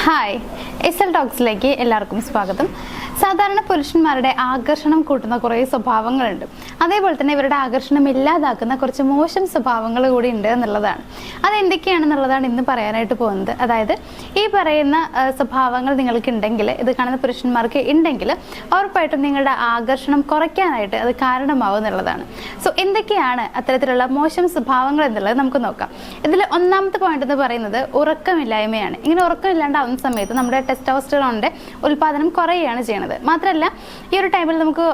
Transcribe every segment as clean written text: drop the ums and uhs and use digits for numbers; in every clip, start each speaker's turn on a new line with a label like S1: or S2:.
S1: Hi, S L ടോക്സിലേക്ക് എല്ലാവർക്കും സ്വാഗതം. സാധാരണ പുരുഷന്മാരുടെ ആകർഷണം കൂട്ടുന്ന കുറേ സ്വഭാവങ്ങളുണ്ട്. അതേപോലെ തന്നെ ഇവരുടെ ആകർഷണം ഇല്ലാതാക്കുന്ന കുറച്ച് മോശം സ്വഭാവങ്ങൾ കൂടി ഉണ്ട് എന്നുള്ളതാണ്. അതെന്തൊക്കെയാണെന്നുള്ളതാണ് ഇന്ന് പറയാനായിട്ട് പോകുന്നത്. അതായത് ഈ പറയുന്ന സ്വഭാവങ്ങൾ നിങ്ങൾക്ക് ഉണ്ടെങ്കിൽ, ഇത് കാണുന്ന പുരുഷന്മാർക്ക് ഉണ്ടെങ്കിൽ ഉറപ്പായിട്ടും നിങ്ങളുടെ ആകർഷണം കുറയ്ക്കാനായിട്ട് അത് കാരണമാവും എന്നുള്ളതാണ്. സോ എന്തൊക്കെയാണ് അത്തരത്തിലുള്ള മോശം സ്വഭാവങ്ങൾ എന്നുള്ളത് നമുക്ക് നോക്കാം. ഇതിൽ ഒന്നാമത്തെ പോയിന്റ് എന്ന് പറയുന്നത് ഉറക്കമില്ലായ്മയാണ്. ഇങ്ങനെ ഉറക്കമില്ലാണ്ടാവുന്ന സമയത്ത് നമ്മുടെ ടെസ്റ്റോസ്റ്ററോണിന്റെ ഉൽപാദനം കുറയുകയാണ് ചെയ്യുന്നത്. മാത്രമല്ല, ഈ ഒരു ടൈമിൽ നമുക്ക്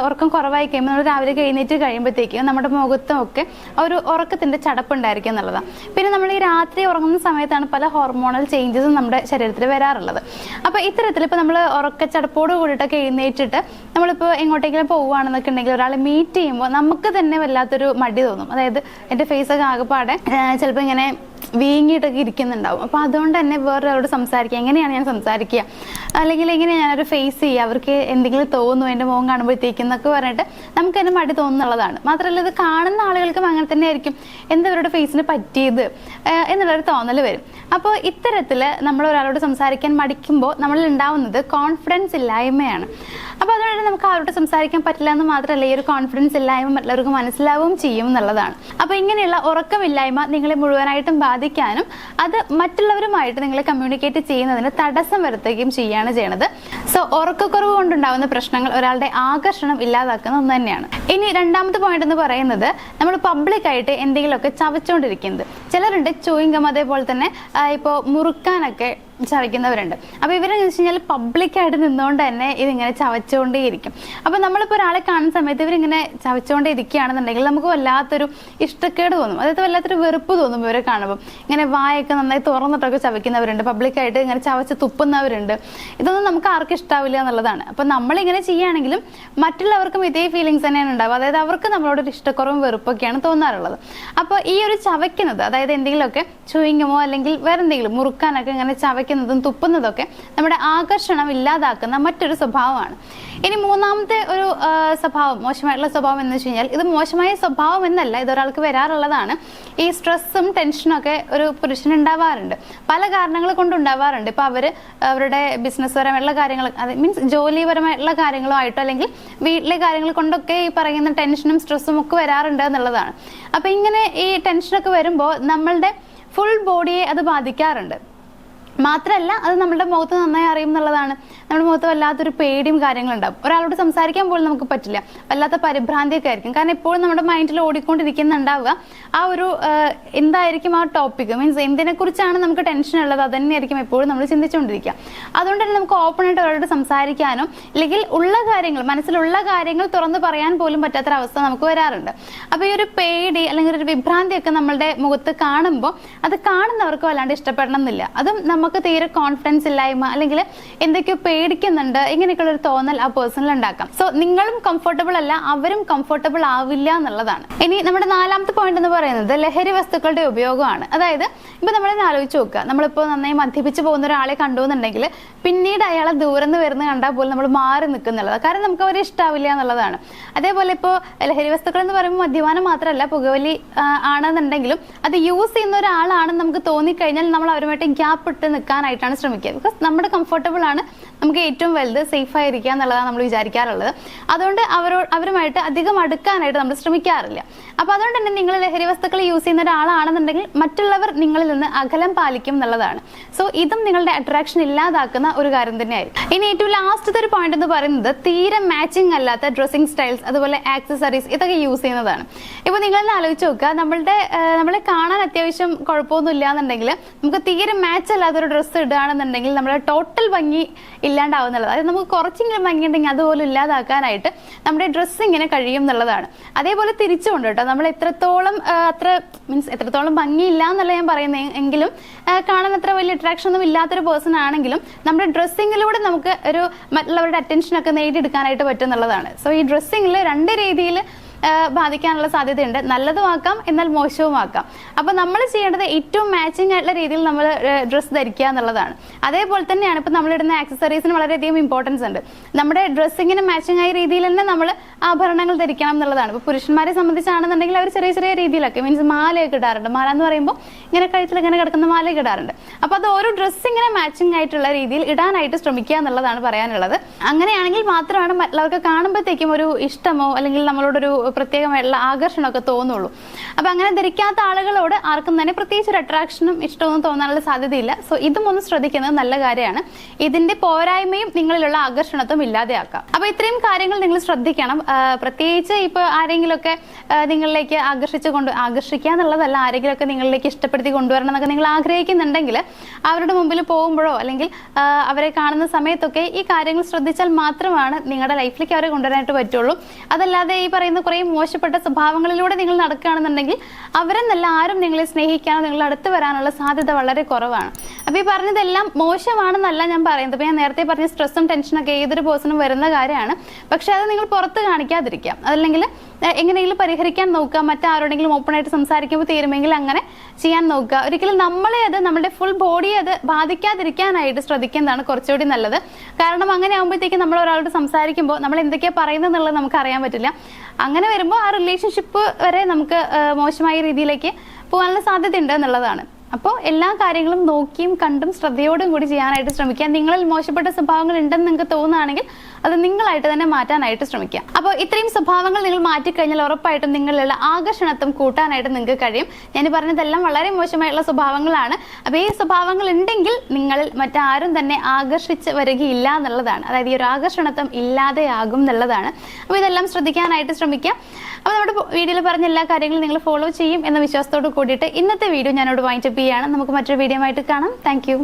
S1: ഉറക്കം കുറവായി കഴിയുമ്പോൾ നമ്മൾ രാവിലെ എഴുന്നേറ്റ് കഴിയുമ്പോഴത്തേക്കും നമ്മുടെ മുഖത്തും ഒക്കെ ഒരു ഉറക്കത്തിന്റെ ചടപ്പുണ്ടായിരിക്കും എന്നുള്ളതാണ്. പിന്നെ നമ്മൾ ഈ രാത്രി ഉറങ്ങുന്ന സമയത്താണ് പല ഹോർമോണൽ ചേഞ്ചസും നമ്മുടെ ശരീരത്തിൽ വരാറുള്ളത്. അപ്പോൾ ഇത്തരത്തിൽ ഇപ്പോൾ നമ്മൾ ഉറക്കച്ചടപ്പോട് കൂടിയിട്ടൊക്കെ എഴുന്നേറ്റിട്ട് നമ്മളിപ്പോൾ എങ്ങോട്ടെങ്കിലും പോവുകയാണെന്നൊക്കെ ഉണ്ടെങ്കിൽ ഒരാളെ മീറ്റ് ചെയ്യുമ്പോൾ നമുക്ക് തന്നെ വല്ലാത്തൊരു മടി തോന്നും. അതായത് എൻ്റെ ഫേസൊക്കെ ആകെപ്പാടെ ചിലപ്പോൾ ഇങ്ങനെ വീങ്ങിയിട്ടൊക്കെ ഇരിക്കുന്നുണ്ടാവും. അപ്പോൾ അതുകൊണ്ട് തന്നെ വേറൊരാളോട് സംസാരിക്കുക, എങ്ങനെയാണ് ഞാൻ സംസാരിക്കുക, അല്ലെങ്കിൽ എങ്ങനെയാണ് ഞാനൊരു ഫേസ് ചെയ്യുക, അവർക്ക് എന്തെങ്കിലും തോന്നുന്നു എൻ്റെ മുഖം കാണുമ്പോഴത്തേക്കും എന്നൊക്കെ പറഞ്ഞിട്ട് നമുക്ക് തന്നെ മടി തോന്നുന്നുള്ളതാണ്. മാത്രമല്ല, ഇത് കാണുന്ന ആളുകൾക്കും അങ്ങനെ തന്നെ ആയിരിക്കും എന്താ അവരുടെ ഫേസിന് പറ്റിയത് എന്നുള്ളൊരു തോന്നൽ വരും. അപ്പോൾ ഇത്തരത്തിൽ നമ്മൾ ഒരാളോട് സംസാരിക്കാൻ മടിക്കുമ്പോൾ നമ്മളിൽ ഉണ്ടാവുന്നത് കോൺഫിഡൻസ് ഇല്ലായ്മയാണ്. അപ്പോൾ അതുകൊണ്ട് നമുക്ക് അവരോട് സംസാരിക്കാൻ പറ്റില്ല എന്ന് മാത്രമല്ല, ഈ ഒരു കോൺഫിഡൻസ് ഇല്ലായ്മ മറ്റുള്ളവർക്ക് മനസ്സിലാവുകയും ചെയ്യും എന്നുള്ളതാണ്. അപ്പോൾ ഇങ്ങനെയുള്ള ഉറക്കമില്ലായ്മ നിങ്ങളെ മുഴുവനായിട്ടും ബാധിക്കാനും അത് മറ്റുള്ളവരുമായിട്ട് നിങ്ങൾ കമ്മ്യൂണിക്കേറ്റ് ചെയ്യുന്നതിന് തടസ്സം വരുത്തുകയും ചെയ്യുകയാണ് ചെയ്യുന്നത്. സോ ഉറക്കക്കുറവ് കൊണ്ടുണ്ടാകുന്ന പ്രശ്നങ്ങൾ ഒരാളുടെ ആകർഷണം ഇല്ലാതാക്കുന്ന ഒന്ന് തന്നെയാണ്. ഇനി രണ്ടാമത്തെ പോയിന്റ് എന്ന് പറയുന്നത്, നമ്മൾ പബ്ലിക്കായിട്ട് എന്തെങ്കിലുമൊക്കെ ചവച്ചുകൊണ്ടിരിക്കുന്നത്. ചിലരുണ്ട് ചൂയിങ്കം, അതേപോലെ തന്നെ ഇപ്പോൾ മുറുക്കാനൊക്കെ ചവയ്ക്കുന്നവരുണ്ട്. അപ്പോൾ ഇവരെന്ന് വെച്ച് കഴിഞ്ഞാൽ പബ്ലിക്കായിട്ട് നിന്നുകൊണ്ട് തന്നെ ഇതിങ്ങനെ ചവച്ചുകൊണ്ടേയിരിക്കും. അപ്പോൾ നമ്മളിപ്പോൾ ഒരാളെ കാണുന്ന സമയത്ത് ഇവരിങ്ങനെ ചവച്ചുകൊണ്ടേ ഇരിക്കുകയാണെന്നുണ്ടെങ്കിൽ നമുക്ക് വല്ലാത്തൊരു ഇഷ്ടക്കേട് തോന്നും. അതായത് വല്ലാത്തൊരു വെറുപ്പ് തോന്നും ഇവരെ കാണുമ്പോൾ. ഇങ്ങനെ വായൊക്കെ നന്നായി തുറന്നിട്ടൊക്കെ ചവയ്ക്കുന്നവരുണ്ട്, പബ്ലിക്കായിട്ട് ഇങ്ങനെ ചവച്ച് തുപ്പുന്നവരുണ്ട്. ഇതൊന്നും നമുക്ക് ആർക്കും ഇഷ്ടാവില്ല എന്നുള്ളതാണ്. അപ്പോൾ നമ്മളിങ്ങനെ ചെയ്യുകയാണെങ്കിലും മറ്റുള്ളവർക്കും ഇതേ ഫീലിങ്സ് തന്നെയാണ് ഉണ്ടാവുക. അതായത് അവർക്ക് നമ്മളോടൊരു ഇഷ്ടക്കുറവും വെറുപ്പൊക്കെയാണ് തോന്നാറുള്ളത്. അപ്പോൾ ഈ ഒരു ചവയ്ക്കുന്നത്, അതായത് എന്തെങ്കിലുമൊക്കെ ചൂയിങ്ങമോ അല്ലെങ്കിൽ വേറെ എന്തെങ്കിലും മുറുക്കാനൊക്കെ ഇങ്ങനെ ചവയ്ക്കുന്നതും തുപ്പുന്നതൊക്കെ നമ്മുടെ ആകർഷണം ഇല്ലാതാക്കുന്ന മറ്റൊരു സ്വഭാവമാണ്. ഇനി മൂന്നാമത്തെ ഒരു സ്വഭാവം, മോശമായിട്ടുള്ള സ്വഭാവം എന്ന് വെച്ച് കഴിഞ്ഞാൽ, ഇത് മോശമായ സ്വഭാവം എന്നല്ല, ഇതൊരാൾക്ക് വരാറുള്ളതാണ്. ഈ സ്ട്രെസ്സും ടെൻഷനും ഒക്കെ ഒരു പുരുഷന് ഉണ്ടാവാറുണ്ട്, പല കാരണങ്ങൾ കൊണ്ട് ഉണ്ടാവാറുണ്ട്. ഇപ്പൊ അവരുടെ ബിസിനസ് പരമായിട്ടുള്ള കാര്യങ്ങൾ, അത് മീൻസ് ജോലിപരമായിട്ടുള്ള കാര്യങ്ങളുമായിട്ടോ അല്ലെങ്കിൽ വീട്ടിലെ കാര്യങ്ങൾ കൊണ്ടൊക്കെ ഈ പറയുന്ന ടെൻഷനും സ്ട്രെസ്സും ഒക്കെ വരാറുണ്ട് എന്നുള്ളതാണ്. അപ്പൊ ഇങ്ങനെ ഈ ടെൻഷനൊക്കെ വരുമ്പോൾ നമ്മളുടെ ഫുൾ ബോഡിയെ അത് ബാധിക്കാറുണ്ട്. മാത്രമല്ല, അത് നമ്മുടെ മുഖത്ത് നന്നായി അറിയും എന്നുള്ളതാണ്. നമ്മുടെ മുഖത്ത് വല്ലാത്തൊരു പേടിയും കാര്യങ്ങളുണ്ടാവും. ഒരാളോട് സംസാരിക്കാൻ പോലും നമുക്ക് പറ്റില്ല, വല്ലാത്ത പരിഭ്രാന്തിയൊക്കെ ആയിരിക്കും. കാരണം എപ്പോഴും നമ്മുടെ മൈൻഡിൽ ഓടിക്കൊണ്ടിരിക്കുന്നുണ്ടാവുക ആ ഒരു എന്തായിരിക്കും ആ ടോപ്പിക്, മീൻസ് എന്തിനെക്കുറിച്ചാണ് നമുക്ക് ടെൻഷൻ ഉള്ളത്, അത് തന്നെയായിരിക്കും എപ്പോഴും നമ്മൾ ചിന്തിച്ചുകൊണ്ടിരിക്കുക. അതുകൊണ്ട് തന്നെ നമുക്ക് ഓപ്പണായിട്ട് ഒരാളോട് സംസാരിക്കാനോ അല്ലെങ്കിൽ ഉള്ള കാര്യങ്ങൾ, മനസ്സിലുള്ള കാര്യങ്ങൾ തുറന്നു പറയാൻ പോലും പറ്റാത്തൊരവസ്ഥ നമുക്ക് വരാറുണ്ട്. അപ്പോൾ ഈ ഒരു പേടി അല്ലെങ്കിൽ ഒരു വിഭ്രാന്തിയൊക്കെ നമ്മളുടെ മുഖത്ത് കാണുമ്പോൾ അത് കാണുന്നവർക്ക് വല്ലാണ്ട് ഇഷ്ടപ്പെടണം എന്നില്ല. അതും നമുക്ക് തീരെ കോൺഫിഡൻസ് ഇല്ലായ്മ അല്ലെങ്കിൽ എന്തൊക്കെയോ പേടിക്കുന്നുണ്ട്, ഇങ്ങനെയൊക്കെയുള്ള ഒരു തോന്നൽ ആ പേഴ്സണിൽ ഉണ്ടാക്കാം. സോ നിങ്ങളും കംഫർട്ടബിൾ അല്ല, അവരും കംഫർട്ടബിൾ ആവില്ല എന്നുള്ളതാണ്. ഇനി നമ്മുടെ നാലാമത്തെ പോയിന്റ് എന്ന് പറയുന്നത് ലഹരി വസ്തുക്കളുടെ ഉപയോഗമാണ്. അതായത് ഇപ്പൊ നമ്മളെന്നെ ആലോചിച്ച് നോക്കുക, നമ്മളിപ്പോ നന്നായി മദ്യപിച്ച് പോകുന്ന ഒരാളെ കണ്ടു എന്നുണ്ടെങ്കിൽ പിന്നീട് അയാളെ ദൂരം നിന്ന് വരുന്ന കണ്ടാൽ പോലും നമ്മൾ മാറി നിൽക്കുന്നുള്ളത്, കാരണം നമുക്ക് അവരെ ഇഷ്ടാവില്ല എന്നുള്ളതാണ്. അതേപോലെ ഇപ്പോൾ ലഹരി വസ്തുക്കൾ എന്ന് പറയുമ്പോൾ മദ്യപാനം മാത്രമല്ല, പുകവലി ആണെന്നുണ്ടെങ്കിലും അത് യൂസ് ചെയ്യുന്ന ഒരാളാണെന്ന് നമുക്ക് തോന്നിക്കഴിഞ്ഞാൽ നമ്മൾ അവരുമായിട്ട് ഗ്യാപ്പ് ഇട്ട് നിൽക്കാനായിട്ടാണ് ശ്രമിക്കുക. ബിക്കോസ് നമ്മുടെ കംഫർട്ടബിൾ ആണ്, നമുക്ക് ഏറ്റവും വലുത് സേഫ് ആയിരിക്കുക എന്നുള്ളതാണ് നമ്മൾ വിചാരിക്കാറുള്ളത്. അതുകൊണ്ട് അവരുമായിട്ട് അധികം അടുക്കാനായിട്ട് നമ്മൾ ശ്രമിക്കാറില്ല. അപ്പൊ അതുകൊണ്ട് തന്നെ നിങ്ങൾ ലഹരി വസ്തുക്കൾ യൂസ് ചെയ്യുന്ന ഒരാളാണെന്നുണ്ടെങ്കിൽ മറ്റുള്ളവർ നിങ്ങളിൽ നിന്ന് അകലം പാലിക്കും എന്നുള്ളതാണ്. സോ ഇതും നിങ്ങളുടെ അട്രാക്ഷൻ ഇല്ലാതാക്കുന്ന ഒരു കാര്യം തന്നെയായിരിക്കും. ഇനി ഏറ്റവും ലാസ്റ്റത്തെ ഒരു പോയിന്റ് എന്ന് പറയുന്നത് തീരെ മാച്ചിങ് അല്ലാത്ത ഡ്രസ്സിംഗ് സ്റ്റൈൽസ്, അതുപോലെ ആക്സസറീസ്, ഇതൊക്കെ യൂസ് ചെയ്യുന്നതാണ്. ഇപ്പൊ നിങ്ങളെന്നെ ആലോചിച്ച് നോക്കുക, നമ്മളെ കാണാൻ അത്യാവശ്യം കുഴപ്പമൊന്നും ഇല്ല എന്നുണ്ടെങ്കിൽ നമുക്ക് തീരെ മാച്ച് അല്ലാത്തൊരു ഡ്രസ്സ് ഇടുകയാണെന്നുണ്ടെങ്കിൽ നമ്മുടെ ടോട്ടൽ ഭംഗി ഇല്ലാണ്ടാവുന്നുള്ളത്. അതായത് നമുക്ക് കുറച്ചെങ്കിലും ഭംഗി ഉണ്ടെങ്കിൽ അതുപോലും ഇല്ലാതാക്കാനായിട്ട് നമ്മുടെ ഡ്രസ്സിങ്ങിന് കഴിയും എന്നുള്ളതാണ്. അതേപോലെ തിരിച്ചുകൊണ്ട് കേട്ടോ, നമ്മൾ എത്രത്തോളം എത്രത്തോളം ഭംഗിയില്ല എന്നല്ല ഞാൻ പറയുന്നത്, എങ്കിലും കാണാൻ അത്ര വലിയ അട്രാക്ഷൻ ഒന്നും ഇല്ലാത്തൊരു പേഴ്സൺ ആണെങ്കിലും നമ്മുടെ ഡ്രസ്സിങ്ങിലൂടെ നമുക്ക് ഒരു മറ്റുള്ളവരുടെ അറ്റൻഷൻ ഒക്കെ നേടിയെടുക്കാനായിട്ട് പറ്റും എന്നുള്ളതാണ്. സോ ഈ ഡ്രസ്സിങ്ങിൽ രണ്ട് രീതിയിൽ ബാധിക്കാനുള്ള സാധ്യതയുണ്ട്. നല്ലതുമാക്കാം, എന്നാൽ മോശവുമാക്കാം. അപ്പൊ നമ്മൾ ചെയ്യേണ്ടത് ഏറ്റവും മാച്ചിങ് ആയിട്ടുള്ള രീതിയിൽ നമ്മൾ ഡ്രസ്സ് ധരിക്കുക എന്നുള്ളതാണ്. അതേപോലെ തന്നെയാണ് ഇപ്പൊ നമ്മളിടുന്ന ആക്സസറീസിന് വളരെയധികം ഇമ്പോർട്ടൻസ് ഉണ്ട്. നമ്മുടെ ഡ്രസ്സിങ്ങിന് മാച്ചിങ് ആയ രീതിയിൽ തന്നെ നമ്മൾ ആഭരണങ്ങൾ ധരിക്കണം എന്നുള്ളതാണ്. ഇപ്പൊ പുരുഷന്മാരെ സംബന്ധിച്ചാണെന്നുണ്ടെങ്കിൽ അവർ ചെറിയ ചെറിയ രീതിയിലൊക്കെ മീൻസ് മാലയൊക്കെ ഇടാറുണ്ട്. മാല എന്ന് പറയുമ്പോൾ ഇങ്ങനെ കഴുത്തിൽ ഇങ്ങനെ കിടക്കുന്ന മാലയൊക്കെ ഇടാറുണ്ട്. അപ്പൊ അത് ഓരോ ഡ്രസ്സിങ്ങിനെ മാച്ചിങ് ആയിട്ടുള്ള രീതിയിൽ ഇടാനായിട്ട് ശ്രമിക്കുക എന്നുള്ളതാണ് പറയാനുള്ളത്. അങ്ങനെയാണെങ്കിൽ മാത്രമാണ് മറ്റുള്ളവർക്ക് കാണുമ്പോഴത്തേക്കും ഒരു ഇഷ്ടമോ അല്ലെങ്കിൽ നമ്മളോടൊരു പ്രത്യേകമായിട്ടുള്ള ആകർഷണമൊക്കെ തോന്നുള്ളൂ. അപ്പൊ അങ്ങനെ ധരിക്കാത്ത ആളുകളോട് ആർക്കും തന്നെ പ്രത്യേകിച്ച് ഒരു അട്രാക്ഷനും ഇഷ്ടമൊന്നും തോന്നാനുള്ള സാധ്യതയില്ല. സോ ഇതും ഒന്ന് ശ്രദ്ധിക്കുന്നത് നല്ല കാര്യമാണ്. ഇതിന്റെ പോരായ്മയും നിങ്ങളിലുള്ള ആകർഷണത്വം ഇല്ലാതെയാക്കാം. അപ്പൊ ഇത്രയും കാര്യങ്ങൾ നിങ്ങൾ ശ്രദ്ധിക്കണം. പ്രത്യേകിച്ച് ഇപ്പൊ ആരെങ്കിലുമൊക്കെ നിങ്ങളിലേക്ക് ആകർഷിക്കുക എന്നുള്ളതല്ല, ആരെങ്കിലുമൊക്കെ നിങ്ങളിലേക്ക് ഇഷ്ടപ്പെടുത്തി കൊണ്ടുവരണം എന്നൊക്കെ നിങ്ങൾ ആഗ്രഹിക്കുന്നുണ്ടെങ്കിൽ അവരുടെ മുമ്പിൽ പോകുമ്പോഴോ അല്ലെങ്കിൽ അവരെ കാണുന്ന സമയത്തൊക്കെ ഈ കാര്യങ്ങൾ ശ്രദ്ധിച്ചാൽ മാത്രമാണ് നിങ്ങളുടെ ലൈഫിലേക്ക് അവരെ കൊണ്ടുവരാനായിട്ട് പറ്റുള്ളൂ. അതല്ലാതെ ഈ പറയുന്ന കുറേ മോശപ്പെട്ട സ്വഭാവങ്ങളിലൂടെ നിങ്ങൾ നടക്കുകയാണെന്നുണ്ടെങ്കിൽ അവരെന്നല്ല ആരും നിങ്ങളെ സ്നേഹിക്കാനോ നിങ്ങളുടെ അടുത്ത് വരാനുള്ള സാധ്യത വളരെ കുറവാണ്. അപ്പൊ ഈ പറഞ്ഞതെല്ലാം മോശമാണെന്നല്ല ഞാൻ പറയുന്നത്. ഇപ്പൊ ഞാൻ നേരത്തെ പറഞ്ഞ സ്ട്രെസ്സും ടെൻഷനൊക്കെ ഏതൊരു പേഴ്സണും വരുന്ന കാര്യമാണ്. പക്ഷെ അത് നിങ്ങൾ പുറത്ത് കാണിക്കാതിരിക്കാം. അതല്ലെങ്കിൽ എങ്ങനെയെങ്കിലും പരിഹരിക്കാൻ നോക്കുക. മറ്റാരോടെങ്കിലും ഓപ്പൺ ആയിട്ട് സംസാരിക്കുമ്പോൾ തീരുമെങ്കിൽ അങ്ങനെ ചെയ്യാൻ നോക്കുക. ഒരിക്കലും നമ്മളെ അത് നമ്മുടെ ഫുൾ ബോഡിയെ അത് ബാധിക്കാതിരിക്കാനായിട്ട് ശ്രദ്ധിക്കുന്നതാണ് കുറച്ചുകൂടി നല്ലത്. കാരണം അങ്ങനെ ആകുമ്പോഴത്തേക്കും നമ്മൾ ഒരാളോട് സംസാരിക്കുമ്പോൾ നമ്മൾ എന്തൊക്കെയാണ് പറയുന്നത് എന്നുള്ളത് നമുക്ക് അറിയാൻ പറ്റില്ല. അങ്ങനെ വരുമ്പോൾ ആ റിലേഷൻഷിപ്പ് വരെ നമുക്ക് മോശമായ രീതിയിലേക്ക് പോകാനുള്ള സാധ്യത ഉണ്ട് എന്നുള്ളതാണ്. അപ്പോൾ എല്ലാ കാര്യങ്ങളും നോക്കിയും കണ്ടും ശ്രദ്ധയോടും കൂടി ചെയ്യാനായിട്ട് ശ്രമിക്കുക. നിങ്ങളിൽ മോശപ്പെട്ട സ്വഭാവങ്ങൾ ഉണ്ടെന്ന് നിങ്ങൾക്ക് തോന്നുകയാണെങ്കിൽ അത് നിങ്ങളായിട്ട് തന്നെ മാറ്റാനായിട്ട് ശ്രമിക്കുക. അപ്പോൾ ഇത്രയും സ്വഭാവങ്ങൾ നിങ്ങൾ മാറ്റിക്കഴിഞ്ഞാൽ ഉറപ്പായിട്ടും നിങ്ങളിലുള്ള ആകർഷണത്വം കൂട്ടാനായിട്ട് നിങ്ങൾക്ക് കഴിയും. ഞാൻ പറഞ്ഞതെല്ലാം വളരെ മോശമായിട്ടുള്ള സ്വഭാവങ്ങളാണ്. അപ്പോൾ ഈ സ്വഭാവങ്ങൾ ഉണ്ടെങ്കിൽ നിങ്ങളിൽ മറ്റാരും തന്നെ ആകർഷിച്ച് വരികയില്ല എന്നുള്ളതാണ്. അതായത് ഈ ഒരു ആകർഷണത്വം ഇല്ലാതെയാകും എന്നുള്ളതാണ്. അപ്പോൾ ഇതെല്ലാം ശ്രദ്ധിക്കാനായിട്ട് ശ്രമിക്കുക. അപ്പോൾ നമ്മുടെ വീഡിയോയിൽ പറഞ്ഞ എല്ലാ കാര്യങ്ങളും നിങ്ങൾ ഫോളോ ചെയ്യും എന്ന വിശ്വാസത്തോട് കൂടിയിട്ട് ഇന്നത്തെ വീഡിയോ ഞാനോട് വൈൻഡപ്പ് ചെയ്യാണ്. നമുക്ക് മറ്റൊരു വീഡിയോ ആയിട്ട് കാണാം. താങ്ക്